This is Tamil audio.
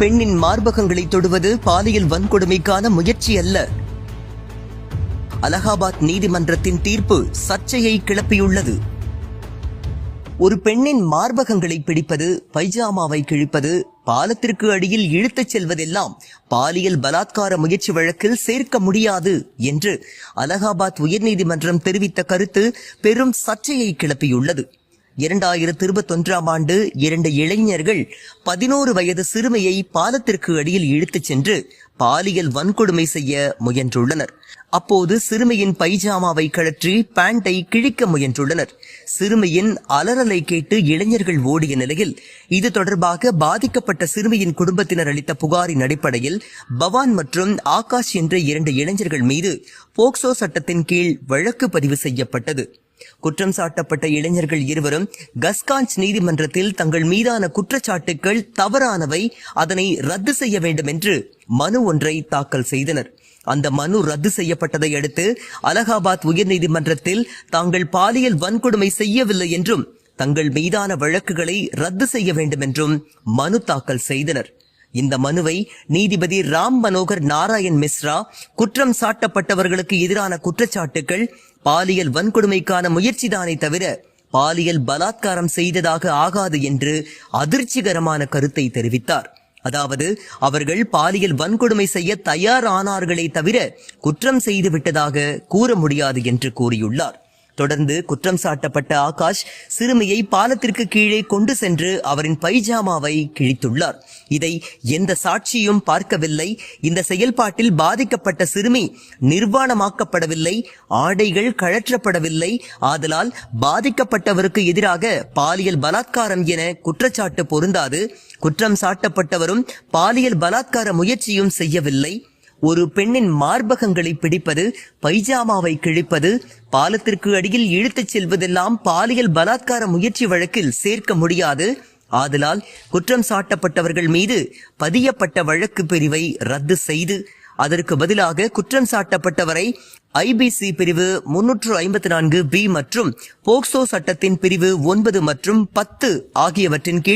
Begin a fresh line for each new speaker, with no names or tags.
பெண்ணின் மார்பகங்களை தொடுவது பாலியல் வன்கொடுமைக்கான முயற்சி அல்ல. அலகாபாத் நீதிமன்றத்தின் தீர்ப்பு சர்ச்சையை கிளப்பியுள்ளது. ஒரு பெண்ணின் மார்பகங்களை பிடிப்பது, பைஜாமாவை கிழிப்பது, பாலத்திற்கு அடியில் இழுத்துச் செல்வதெல்லாம் பாலியல் பலாத்கார முயற்சி வழக்கில் சேர்க்க முடியாது என்று அலகாபாத் உயர்நீதிமன்றம் தெரிவித்த கருத்து பெரும் சர்ச்சையை கிளப்பியுள்ளது. 2021ஆம் ஆண்டு 2 இளைஞர்கள் 11 வயது சிறுமியை பாலத்திற்கு அடியில் இழுத்துச் சென்று பாலியல் வன்கொடுமை செய்ய முயன்றுள்ளனர். அப்போது சிறுமியின் பைஜாமாவை கழற்றி பேண்டை கிழிக்க முயன்றுள்ளனர். சிறுமியின் அலறலை கேட்டு இளைஞர்கள் ஓடிய நிலையில் இது தொடர்பாக பாதிக்கப்பட்ட சிறுமியின் குடும்பத்தினர் அளித்த புகாரின் அடிப்படையில் பவான் மற்றும் ஆகாஷ் என்ற 2 இளைஞர்கள் மீது போக்சோ சட்டத்தின் கீழ் வழக்கு பதிவு செய்யப்பட்டது. குற்றம் சாட்டப்பட்ட இளைஞர்கள் இருவரும் கஸ்காஞ்ச் நீதிமன்றத்தில் தங்கள் மீதான குற்றச்சாட்டுகள் தவறானவை, அதனை ரத்து செய்ய வேண்டும் என்று மனு ஒன்றை தாக்கல் செய்தனர். அந்த மனு ரத்து செய்யப்பட்டதை அடுத்து அலகாபாத் உயர்நீதிமன்றத்தில் தாங்கள் பாலியல் வன்கொடுமை செய்யவில்லை என்றும் தங்கள் மீதான வழக்குகளை ரத்து செய்ய வேண்டும் என்றும் மனு தாக்கல் செய்தனர். இந்த மனுவை நீதிபதி ராம் மனோகர் நாராயண் மிஸ்ரா குற்றம் சாட்டப்பட்டவர்களுக்கு எதிரான குற்றச்சாட்டுகள் பாலியல் வன்கொடுமைக்கான முயற்சிதானே தவிர பாலியல் பலாத்காரம் செய்ததாக ஆகாது என்று அதிர்ச்சிகரமான கருத்தை தெரிவித்தார். அதாவது அவர்கள் பாலியல் வன்கொடுமை செய்ய தயாரானார்களே தவிர குற்றம் செய்து விட்டதாக கூற முடியாது என்று கூறியுள்ளார். தொடர்ந்து குற்றம் சாட்டப்பட்ட ஆகாஷ் சிறுமியை பாலத்திற்கு கீழே கொண்டு சென்று அவரின் பைஜாமாவை கிழித்துள்ளார். இதை எந்த சாட்சியும் பார்க்கவில்லை. இந்த செயல்பாட்டில் பாதிக்கப்பட்ட சிறுமி நிர்வாணமாக்கப்படவில்லை, ஆடைகள் கழற்றப்படவில்லை. ஆதலால் பாதிக்கப்பட்டவருக்கு எதிராக பாலியல் பலாத்காரம் என குற்றச்சாட்டு பொருந்தாது. குற்றம் சாட்டப்பட்டவரும் பாலியல் பலாத்கார முயற்சியும் செய்யவில்லை. ஒரு பெண்ணின் மார்பகங்களை பிடிப்பது, பைஜாமாவை கிழிப்பது, பாலத்திற்கு அடியில் இழுத்துச் செல்வதெல்லாம் பாலியல் பலாத்கார முயற்சி வழக்கில் சேர்க்க முடியாது. ஆதலால் குற்றம் சாட்டப்பட்டவர்கள் மீது பதியப்பட்ட வழக்கு பிரிவை ரத்து செய்து அதற்கு பதிலாக குற்றம் சாட்டப்பட்டவரை ஐபிசி பிரிவு 354B மற்றும் போக்சோ சட்டத்தின் பிரிவு 9 மற்றும் 10 ஆகியவற்றின் கீழ்